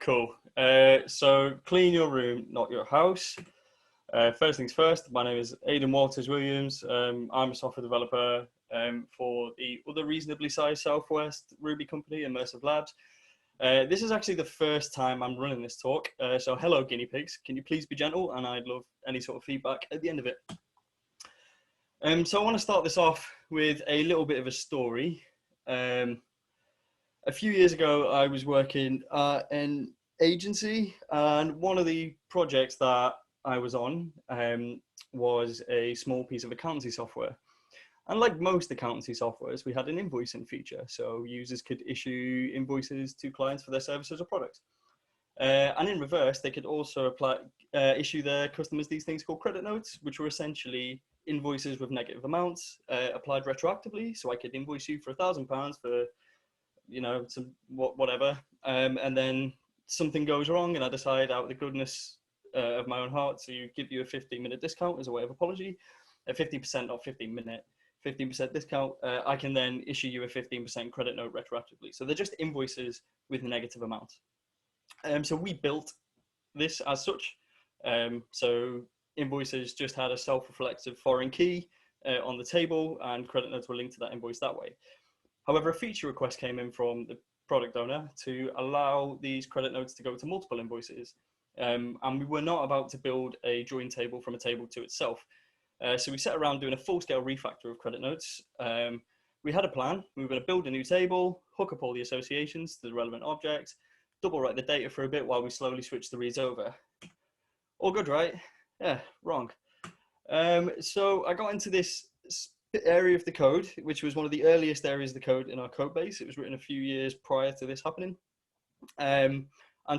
Cool. So clean your room, not your house. First things first, my name is Aidan Williams. I'm a software developer for the other reasonably sized Southwest Ruby company, Immersive Labs. This is actually the first time I'm running this talk. So hello, guinea pigs. Can you please be gentle? And I'd love any sort of feedback at the end of it. So I want to start this off with a little bit of a story. A few years ago, I was working at an agency, and one of the projects that I was on was a small piece of accountancy software. And like most accountancy softwares, we had an invoicing feature. So users could issue invoices to clients for their services or products. And in reverse, they could also issue their customers these things called credit notes, which were essentially invoices with negative amounts applied retroactively. So I could invoice you for £1,000 for, you know, some whatever, and then something goes wrong, and I decide out of the goodness of my own heart to give you a 15-minute discount as a way of apology, a 50%, not 15-minute, 15% discount. I can then issue you a 15% credit note retroactively. So they're just invoices with negative amounts. So we built this as such. So invoices just had a self-reflexive foreign key on the table, and credit notes were linked to that invoice that way. However, a feature request came in from the product owner to allow these credit notes to go to multiple invoices. And we were not about to build a join table from a table to itself. So we sat around doing a full-scale refactor of credit notes. We had a plan. We were going to build a new table, hook up all the associations to the relevant objects, double write the data for a bit while we slowly switch the reads over. All good, right? Yeah, wrong. So I got into this area of the code, which was one of the earliest areas of the code in our code base. It was written a few years prior to this happening. And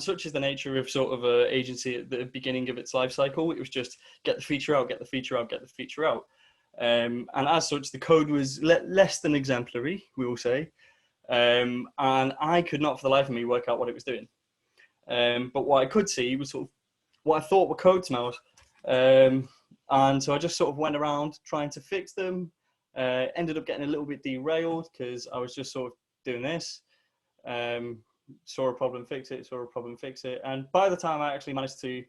such is the nature of sort of an agency at the beginning of its life cycle. It was just get the feature out, get the feature out, get the feature out. And as such, the code was less than exemplary, we will say. And I could not for the life of me work out what it was doing. But what I could see was sort of what I thought were code smells. And so I just sort of went around trying to fix them. Ended up getting a little bit derailed because I was just sort of doing this. Saw a problem, fix it, saw a problem, fix it. And by the time I actually managed to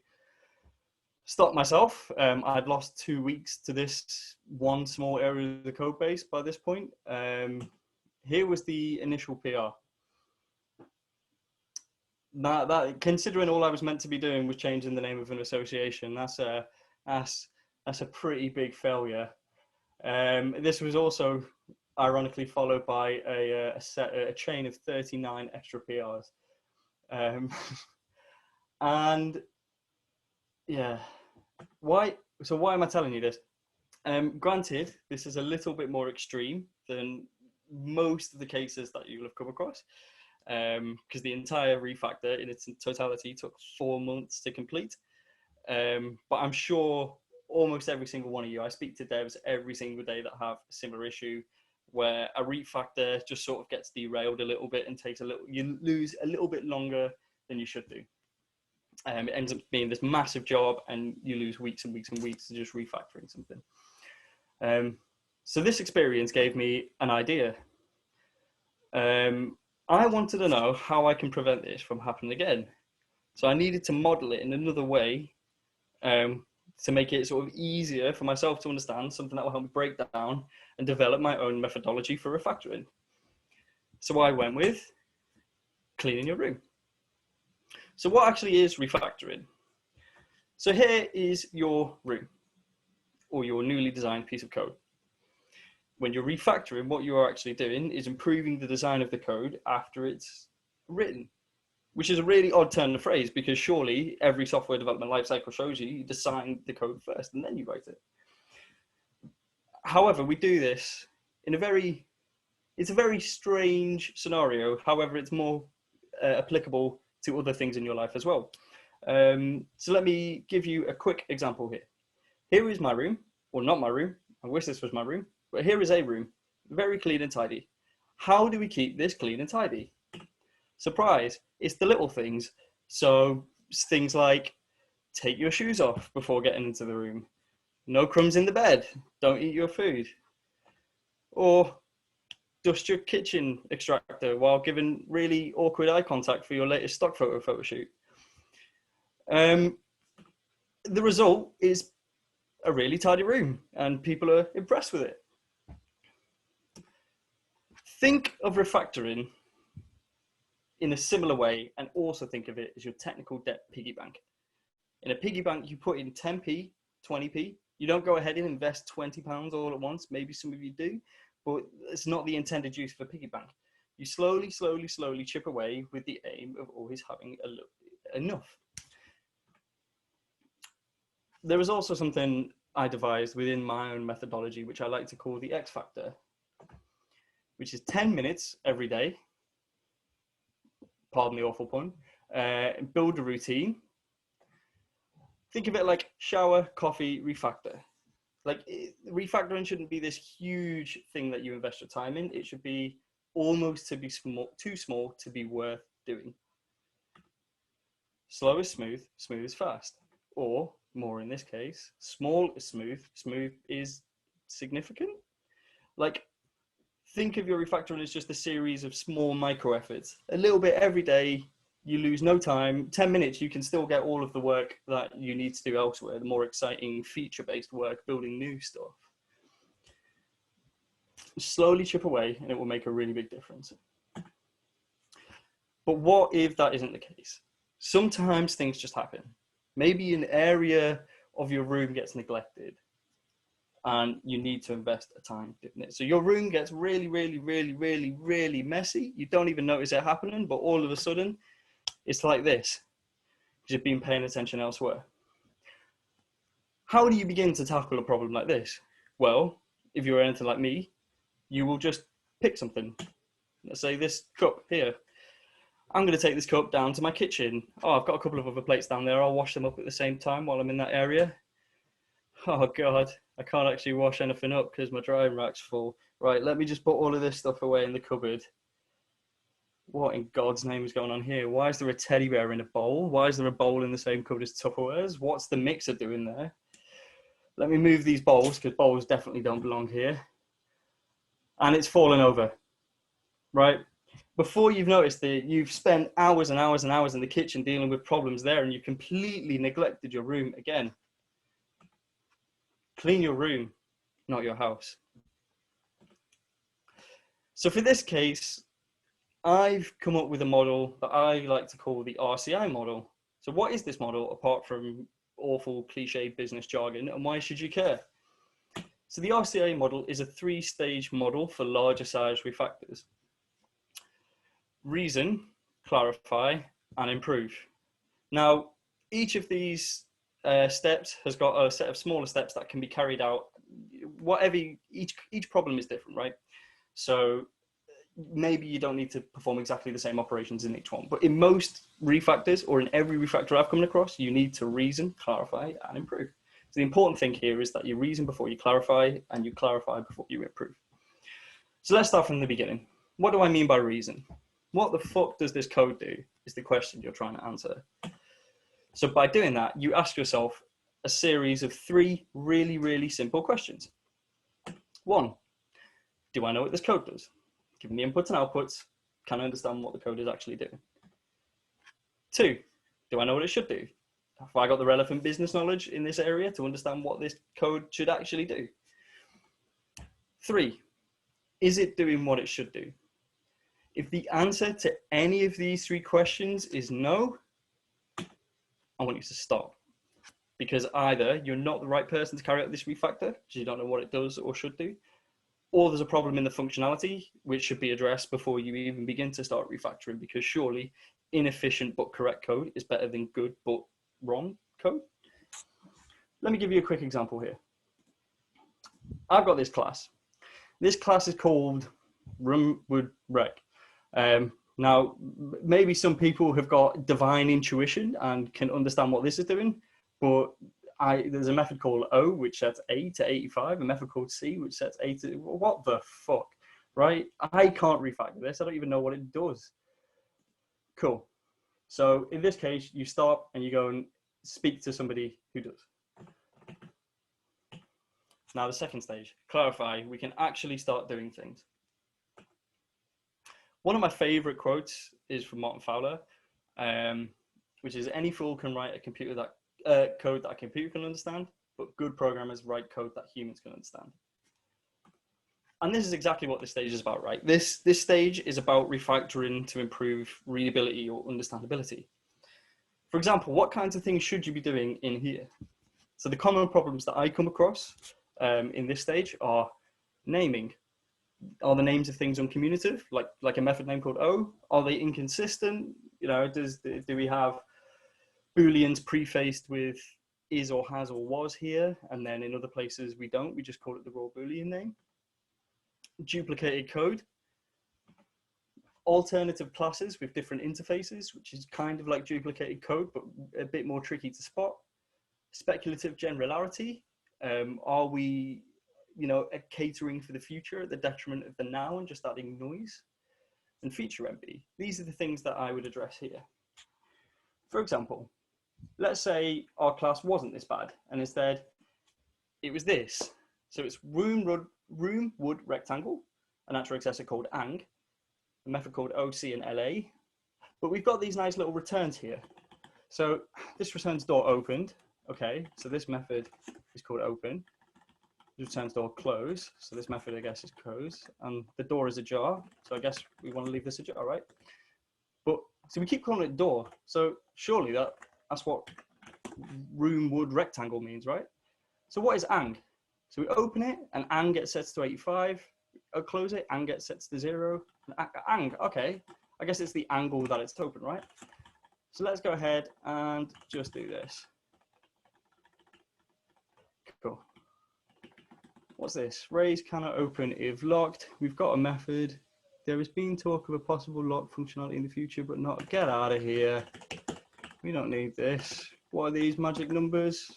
stop myself, I'd lost 2 weeks to this one small area of the code base by this point. Here was the initial PR. That considering all I was meant to be doing was changing the name of an association, that's a pretty big failure. This was also ironically followed by a chain of 39 extra PRs. And yeah, why am I telling you this? Granted, this is a little bit more extreme than most of the cases that you'll have come across, because the entire refactor in its totality took 4 months to complete. But I'm sure almost every single one of you, I speak to devs every single day that have a similar issue where a refactor just sort of gets derailed a little bit and takes you lose a little bit longer than you should do. It ends up being this massive job and you lose weeks and weeks and weeks to just refactoring something. So this experience gave me an idea. I wanted to know how I can prevent this from happening again. So I needed to model it in another way to make it sort of easier for myself to understand, something that will help me break down and develop my own methodology for refactoring. So I went with cleaning your room. So what actually is refactoring? So here is your room or your newly designed piece of code. When you're refactoring, what you are actually doing is improving the design of the code after it's written, which is a really odd turn of phrase because surely every software development lifecycle shows you design the code first and then you write it. However, we do this in it's a very strange scenario. However, it's more applicable to other things in your life as well. So let me give you a quick example here. Here is my room, or not my room. I wish this was my room, but here is a room, very clean and tidy. How do we keep this clean and tidy? Surprise, it's the little things. So things like take your shoes off before getting into the room. No crumbs in the bed. Don't eat your food. Or dust your kitchen extractor while giving really awkward eye contact for your latest stock photo shoot. The result is a really tidy room and people are impressed with it. Think of refactoring in a similar way and also think of it as your technical debt piggy bank. In a piggy bank, you put in 10p, 20p. You don't go ahead and invest £20 all at once. Maybe some of you do, but it's not the intended use for a piggy bank. You slowly chip away with the aim of always having enough. There is also something I devised within my own methodology, which I like to call the X factor, which is 10 minutes every day. Pardon the awful pun. Build a routine. Think of it like shower, coffee, refactor. Like refactoring shouldn't be this huge thing that you invest your time in. It should be almost to be too small to be worth doing. Slow is smooth, smooth is fast. Or more in this case, small is smooth, smooth is significant. Like think of your refactoring as just a series of small micro efforts. A little bit every day, you lose no time. 10 minutes, you can still get all of the work that you need to do elsewhere, the more exciting feature-based work, building new stuff. Slowly chip away and it will make a really big difference. But what if that isn't the case? Sometimes things just happen. Maybe an area of your room gets neglected and you need to invest a time doing it. So your room gets really messy. You don't even notice it happening, but all of a sudden it's like this. You've been paying attention elsewhere. How do you begin to tackle a problem like this? Well, if you're anything like me, you will just pick something. Let's say this cup here. I'm going to take this cup down to my kitchen. Oh, I've got a couple of other plates down there. I'll wash them up at the same time while I'm in that area. Oh God, I can't actually wash anything up because my drying rack's full. Right, let me just put all of this stuff away in the cupboard. What in God's name is going on here? Why is there a teddy bear in a bowl? Why is there a bowl in the same cupboard as Tupperwares? What's the mixer doing there? Let me move these bowls because bowls definitely don't belong here. And it's fallen over, right? Before you've noticed it, you've spent hours and hours and hours in the kitchen dealing with problems there and you've completely neglected your room again. Clean your room, not your house. So for this case, I've come up with a model that I like to call the RCI model. So what is this model apart from awful cliche business jargon, and why should you care? So the RCI model is a 3-stage model for larger size refactors. Reason, clarify, and improve. Now, each of these steps has got a set of smaller steps that can be carried out. Whatever each problem is different, right? So maybe you don't need to perform exactly the same operations in each one, but in most refactors, or in every refactor I've come across, you need to reason, clarify, and improve. So the important thing here is that you reason before you clarify, and you clarify before you improve. So let's start from the beginning. What do I mean by reason? What the fuck does this code do is the question you're trying to answer. So by doing that, you ask yourself a series of 3 really simple questions. 1, do I know what this code does? Given the inputs and outputs, can I understand what the code is actually doing? 2, do I know what it should do? Have I got the relevant business knowledge in this area to understand what this code should actually do? 3, is it doing what it should do? If the answer to any of these 3 questions is no, I want you to stop. Because either you're not the right person to carry out this refactor, because you don't know what it does or should do, or there's a problem in the functionality, which should be addressed before you even begin to start refactoring, because surely inefficient but correct code is better than good but wrong code. Let me give you a quick example here. I've got this class. This class is called Rumwood Rec. Now, maybe some people have got divine intuition and can understand what this is doing, but there's a method called O, which sets A to 85, a method called C, which sets A to, what the fuck, right? I can't refactor this. I don't even know what it does. Cool. So in this case, you stop and you go and speak to somebody who does. Now the second stage, clarify, we can actually start doing things. One of my favorite quotes is from Martin Fowler, which is, any fool can write a computer that code that a computer can understand, but good programmers write code that humans can understand. And this is exactly what this stage is about, right? This stage is about refactoring to improve readability or understandability. For example, what kinds of things should you be doing in here? So the common problems that I come across in this stage are naming. Are the names of things uncommunicative, like a method name called O? Are they inconsistent? You know, do we have Booleans prefaced with is or has or was here, and then in other places we don't, we just call it the raw Boolean name? Duplicated code. Alternative classes with different interfaces, which is kind of like duplicated code, but a bit more tricky to spot. Speculative generality. Are we, you know, catering for the future at the detriment of the now and just adding noise? And feature envy. These are the things that I would address here. For example, let's say our class wasn't this bad, and instead it was this. So it's room wood rectangle, an actual accessor called ang, a method called OC and LA. But we've got these nice little returns here. So this returns door opened. Okay, so this method is called open. This returns door close. So this method, I guess, is close. And the door is ajar. So I guess we want to leave this ajar, right? But so we keep calling it door. So surely that's what room wood rectangle means, right? So what is ang? So we open it and ang gets set to 85. Close it, ang gets set to 0. Ang, okay. I guess it's the angle that it's open, right? So let's go ahead and just do this. Cool. What's this? Raise cannot open if locked. We've got a method. There has been talk of a possible lock functionality in the future, but not. Get out of here. We don't need this. What are these magic numbers?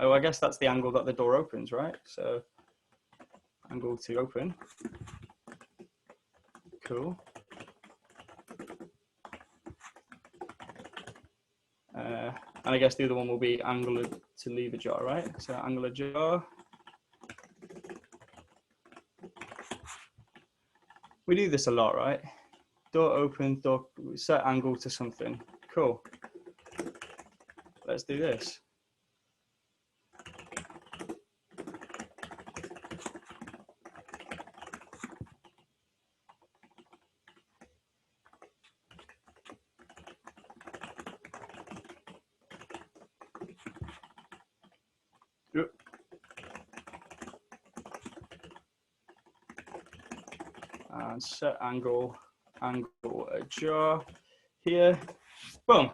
Oh, I guess that's the angle that the door opens, right? So angle to open. Cool. And I guess the other one will be angle to leave ajar, right? So angle ajar. We do this a lot, right? Door open, door set angle to something. Cool. Let's do this. Yep. And set angle ajar here. Boom.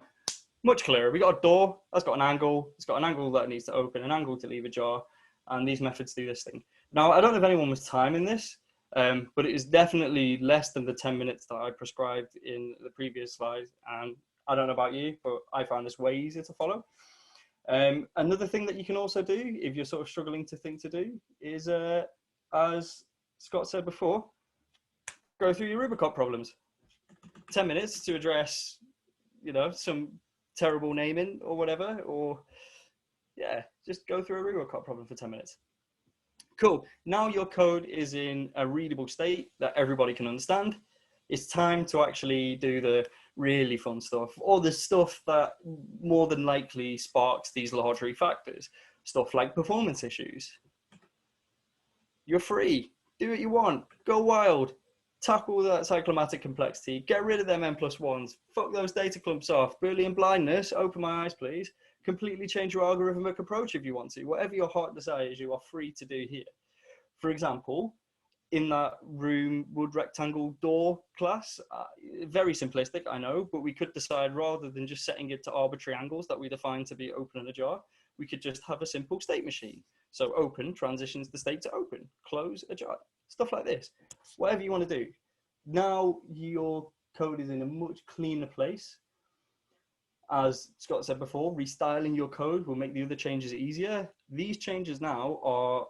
Much clearer. We got a door that's got an angle. It's got an angle that needs to open, an angle to leave ajar, and these methods do this thing. Now, I don't know if anyone was timing this, but it is definitely less than the 10 minutes that I prescribed in the previous slide. And I don't know about you, but I found this way easier to follow. Another thing that you can also do, if you're sort of struggling to think to do, is, as Scott said before, go through your Rubicon problems. 10 minutes to address, you know, some terrible naming or whatever, or yeah, just go through a Rubicon problem for 10 minutes. Cool. Now your code is in a readable state that everybody can understand. It's time to actually do the really fun stuff, or the stuff that more than likely sparks these large refactors, stuff like performance issues. You're free. Do what you want. Go wild. Tackle that cyclomatic complexity. Get rid of them n+1s. Fuck those data clumps off. Boolean blindness. Open my eyes, please. Completely change your algorithmic approach if you want to. Whatever your heart desires, you are free to do here. For example, in that room wood rectangle door class, very simplistic, I know, but we could decide, rather than just setting it to arbitrary angles that we define to be open and ajar, we could just have a simple state machine. So open transitions the state to open, close, ajar, stuff like this. Whatever you want to do. Now your code is in a much cleaner place. As Scott said before, restyling your code will make the other changes easier. These changes now are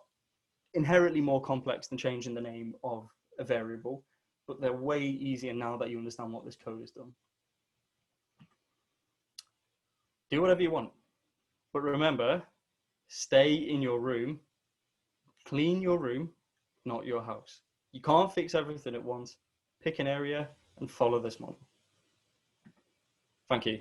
inherently more complex than changing the name of a variable, but they're way easier now that you understand what this code has done. Do whatever you want, but remember, stay in your room, clean your room, not your house. You can't fix everything at once. Pick an area, and follow this model. Thank you.